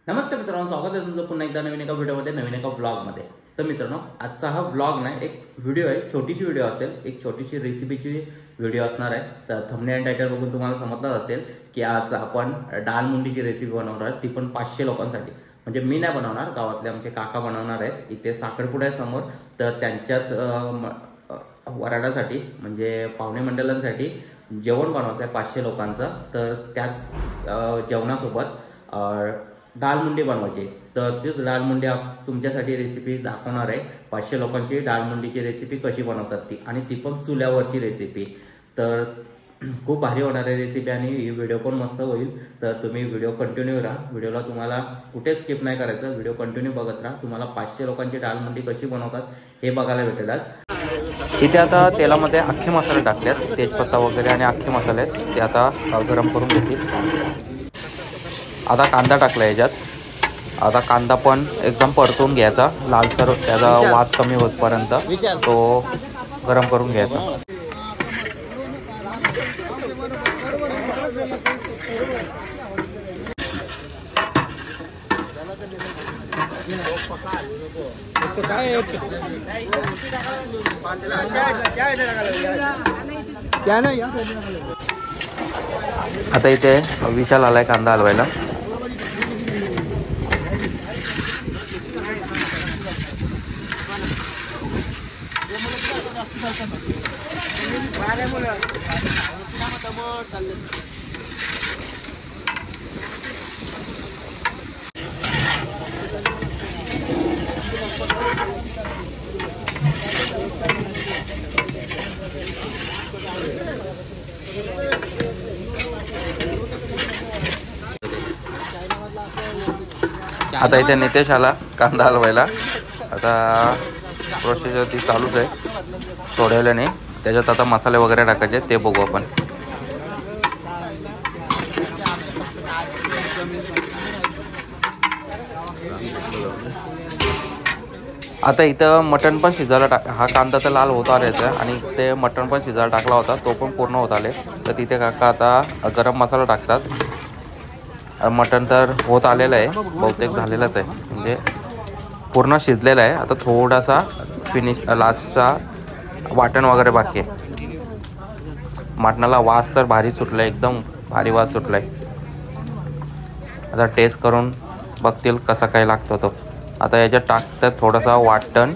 नमस्कार मित्रांनो, स्वागत आहे तुमचं पुन्हा एकदा नवीन एका व्हिडिओमध्ये, नवीन एका ब्लॉगमध्ये। तर मित्रांनो, आजचा हा ब्लॉग नाही, एक व्हिडिओ आहे, छोटीशी व्हिडिओ असेल, एक छोटीशी रेसिपीची व्हिडिओ असणार आहे। तर थंबनेल आणि टायटल बघून तुम्हाला समजलं असेल की आज आपण डाळ मुंडीची रेसिपी बनवणार आहे, ती पण 500 लोकांसाठी। म्हणजे मी नाही बनवणार, गावातले आमचे काका बनवणार आहेत। इथे साखरपुडा आहे समोर, तर त्यांच्याच वराडासाठी म्हणजे पाहुणे मंडळांसाठी जेवण बनवायचं आहे 500 लोकांचं। तर त्याच जेवणासोबत डाळ मुंडी बनवायची। तर तीच डाळ मुंडी तुमच्यासाठी रेसिपी दाखवणार आहे। 500 लोकांची डाळ मुंडीची रेसिपी कशी बनवतात ती, आणि ती पण चुल्यावरची रेसिपी। तर खूप भारी होणार आहे रेसिपी आणि ही व्हिडिओ पण मस्त होईल। तर तुम्ही व्हिडिओ कंटिन्यू राहा, व्हिडिओला तुम्हाला कुठे स्किप नाही करायचं, व्हिडिओ कंटिन्यू बघत राहा। तुम्हाला 500 लोकांची डाळ मुंडी कशी बनवतात हे बघायला भेटेल आज। इथे आता तेलामध्ये अख्खे मसाले टाकलेत, तेजपत्ता वगैरे आणि अख्खे मसाले आहेत, ते आता गरम करून घेतील। आता कांदा टाकला याच्यात। आता कांदा पण एकदम परतून घ्यायचा, लालसर त्याचा वास कमी होतपर्यंत तो गरम करून घ्यायचा। आता इथे विशाल आलाय कांदा हलवायला। आता इथे नितेश आला कांदा हलवायला। आता प्रोसेस ती चालूच आहे, थोड्या वेळाने त्याच्यात आता मसाले वगैरे टाकायचे, ते बघू आपण। आता इथं मटण पण शिजायला हा कांदा तर लाल होत आल्याचा, आणि ते मटण पण शिजायला टाकला होता, तो पण पूर्ण होत आले। तर तिथे काका आता गरम मसाला टाकतात। मटण तर होत आलेलं आहे, बहुतेक झालेलंच आहे, म्हणजे पूर्ण शिजलेलं आहे। आता थोडासा फिनिश लास्टचा वाटण वगैरे बाकी आहे। मटणाला वास तर भारी सुटलाय, एकदम भारी वास सुटलाय। आता टेस्ट करून बघतील कसा काय लागतो तो। आता याच्यात टाकतात थोडासा वाटण,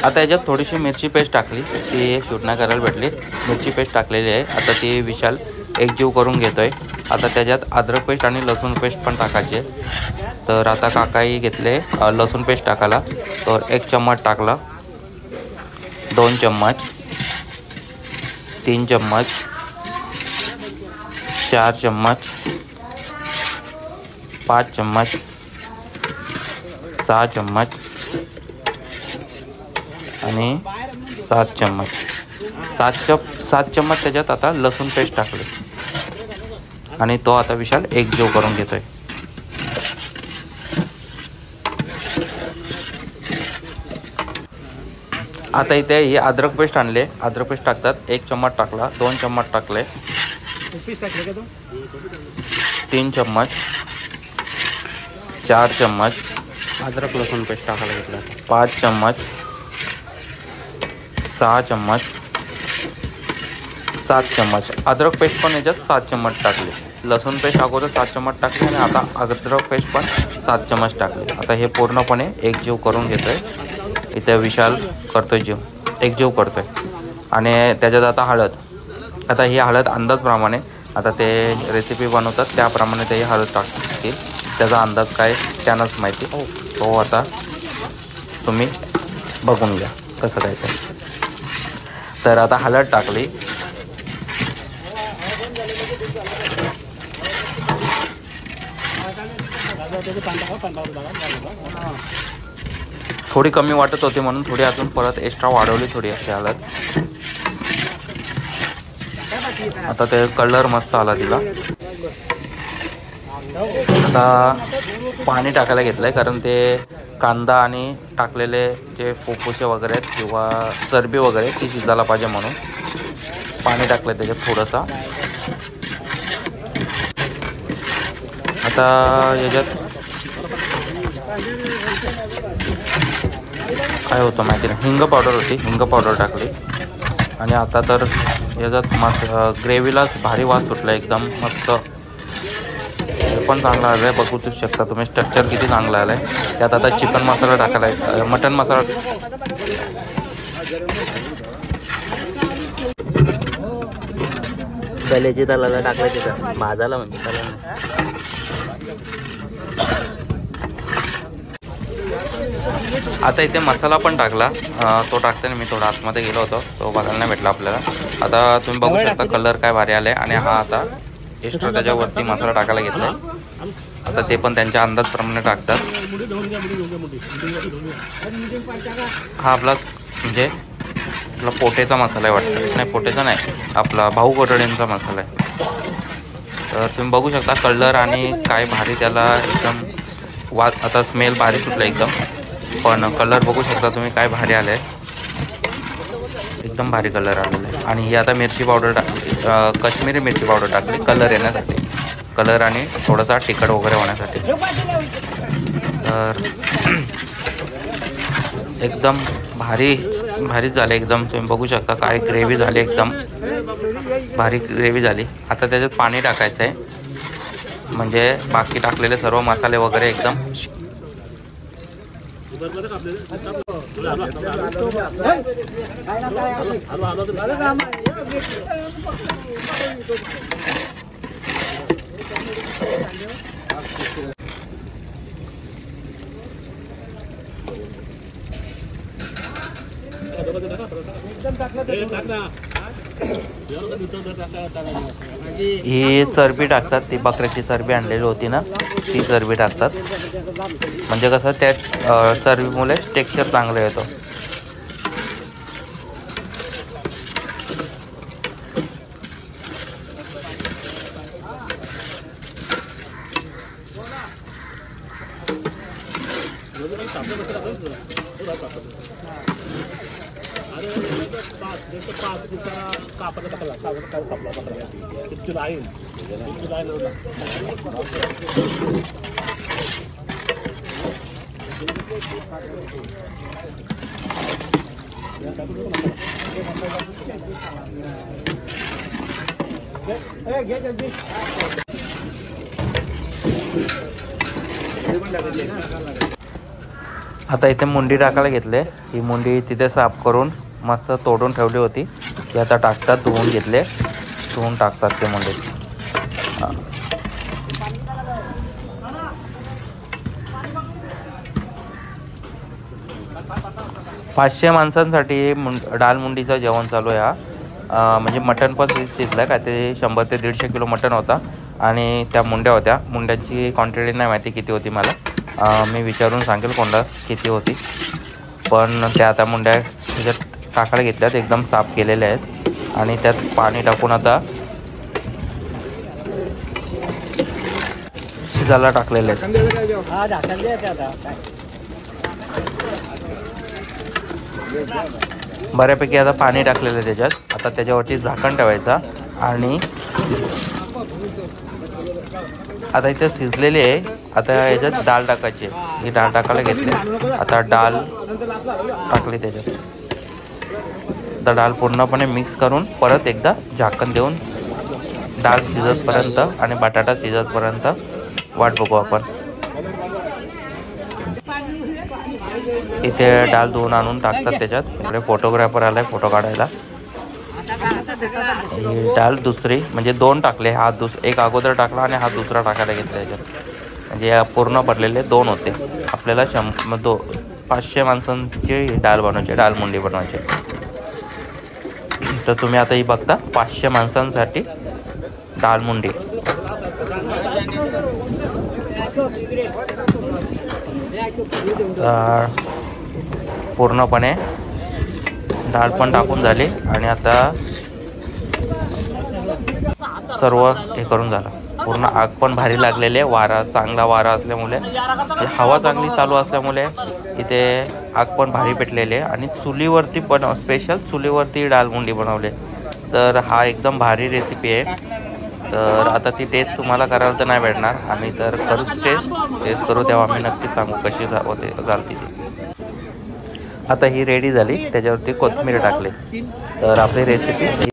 आता याच्यात थोडीशी मिरची पेस्ट टाकली, ती शूट नाही करायला भेटली, मिरची पेस्ट टाकलेली आहे। आता ती विशाल एकजीव करून घेतोय। आता त्याच्यात अद्रक पेस्ट आणि लसूण पेस्ट पण टाकायचे। तर आता काकाही घेतले लसूण पेस्ट टाकायला, तर 1 चम्मच टाकला, 2 चम्मच, 3 चम्मच, 4 चम्मच, 5 चम्मच, 6 चम्मच आणि 7 चम्मच। 7 चम्मच त्याच्यात आता लसूण पेस्ट टाकले, आणि तो आता विशाल एकजीव करून घेतोय। आता इथे ही अद्रक पेस्ट आणले, अद्रक पेस्ट टाकतात। 1 चम्मच टाकला, 2 चम्मच टाकले, 3 चम्मच, 4 चम्मच अद्रक लसूण पेस्ट टाकायला घेतला, 5 चम्मच, 6 चम्मच, 7 चम्मच। अद्रक पेस्ट पण याच्यात 7 चम्मच टाकले, लसूण पेस्ट अगोदर 7 चम्मच टाकले, आणि आता अद्रक पेस्ट पण 7 चम्मच टाकले। आता हे पूर्णपणे एकजीव करून घेतोय। इथे विशाल करतोय एकजीव करतोय, आणि त्याच्यात आता हळद। आता ही हळद अंदाजप्रमाणे, आता ते रेसिपी बनवतात त्याप्रमाणे ते हळद टाकतील, त्याचा अंदाज काय त्यांनाच माहिती। तो आता तुम्ही बघून घ्या कसं काय ते। तर आता हळद टाकली, थोडी कमी वाटत होती म्हणून थोडी अजून परत एक्स्ट्रा वाढवली थोडी अशी हळद. आता ते कलर मस्त आला तिला. आता पाणी टाकायला घेतलंय कारण ते कांदा आणि टाकलेले जे फोफुसे वगैरे आहेत किंवा चरबी वगैरे ती शिजायला पाहिजे म्हणून पाणी टाकलंय त्याच्यात थोडंसं. आता याच्यात काय होतं माहिती नाही, हिंग पावडर होती, हिंग पावडर टाकली. आणि आता तर याच्यात ग्रेव्हीलाच भारी वास सुटला एकदम मस्त. हे पण चांगला आलं आहे, बघू शकता तुम्ही स्ट्रक्चर किती चांगलं आलं आहे. त्यात आता चिकन मसाला टाकायला आहे, मटन मसाला. गल्याची तलाला टाकलं तिथं भाजायला म्हणजे त्याला. आता इथे मसाला पण टाकला, तो टाकताना मी थोडा आतमध्ये गेलो होतो, तो बघायला नाही भेटला आपल्याला. आता तुम्ही बघू शकता कलर काय भारी आलाय. आणि हा आता एक्स्ट्रा त्याच्यावरती मसाला टाकायला घेतलाय. आता ते पण त्यांच्या अंदाजप्रमाणे टाकतात. हा आपला म्हणजे आपला पोटेचा मसाला आहे वाटतं, नाही पोटेचा नाही, आपला भाऊ कोटड्यांचा मसाला आहे. तर तुम्ही बघू शकता कलर आणि काय भारी त्याला एकदम आता स्मेल भारी सुटला एकदम. पण कलर बघू शकता तुम्ही काय भारी आलं आहे, एकदम भारी कलर आलेला आहे. आणि ही आता मिरची पावडर टाकली, काश्मीरी मिरची पावडर टाकली कलर येण्यासाठी, कलर आणि थोडासा तिखट वगैरे होण्यासाठी. तर एकदम भारीच झाले एकदम. तुम्ही बघू शकता काय ग्रेव्ही झाली, एकदम भारी ग्रेव्ही झाली. आता त्याच्यात पाणी टाकायचं आहे म्हणजे बाकी टाकलेले सर्व मसाले वगैरे एकदम ही चरबी टाकतात, ती बकऱ्याची चरबी आणलेली होती ना, ती चरबी टाकतात. म्हणजे कसं त्या चरबीमुळे टेक्स्चर चांगलं येतो. आता इथे मुंडी टाकायला घेतले. ही मुंडी तिथे साफ करून मस्त तोडून ठेवली होती, ती आता टाकतात. धुवून घेतले, धुवून टाकतात ते मुंडी. 500 माणसांसाठी डाळ मुंडीचं जेवण चालू आहे. हा म्हणजे मटण पण शिजलं काय ते 100 ते 150 किलो मटण होता. आणि त्या मुंड्या होत्या, मुंड्यांची क्वांटिटी नाही माहिती किती होती मला, मी विचारून सांगेल कोणाला किती होती. पण त्या आता मुंड्या त्याच्यात टाकायला घेतल्यात, एकदम साफ केलेल्या आहेत. आणि त्यात पाणी टाकून आता शिजायला टाकलेले आहेत. बऱ्यापैकी आता पाणी टाकलेलं आहे त्याच्यात. आता त्याच्यावरती झाकण ठेवायचा. आणि आता इथे शिजलेली आहे. आता याच्यात डाळ टाकायची, ही डाळ टाकायला घेतली. आता डाळ टाकली त्याच्यात. आता डाळ पूर्णपणे मिक्स करून परत एकदा झाकण देऊन डाळ शिजतपर्यंत आणि बटाटा शिजतपर्यंत वाट बघू आपण. इथे डाळ धुवून आणून टाकतात त्याच्यात. इकडे फोटोग्राफर आलाय फोटो काढायला. ही डाळ दुसरी म्हणजे 2 टाकले, हा एक अगोदर टाकला आणि हा दुसरा टाकायला घेतला याच्यात. म्हणजे पूर्ण भरलेले 2 होते. आपल्याला 500 माणसांची डाळ बनवायची, डाळ मुंडी बनवायची. तर तुम्ही आता ही बघता 500 माणसांसाठी डाळ मुंडी. पूर्णपणे डाळ पण टाकून झाली आणि आता सर्व हे करून झालं. पूर्ण आग पण भारी लागलेली आहे. वारा चांगला वारा असल्यामुळे हवा चांगली चालू असल्यामुळे इथे आग पण भारी पेटलेली आहे. आणि चुलीवरती पण स्पेशल चुलीवरती डालमुंडी बनवले. तर हा एकदम भारी रेसिपी आहे. तर आता ती टेस्ट तुम्हाला करायला तर नाही भेटणार. आम्ही तर खरंच टेस्ट करू तेव्हा आम्ही नक्की सांगू कशी झाली ती. आता ही रेडी झाली. त्याच्यावरती कोथिंबीर टाकली. तर आपली रेसिपी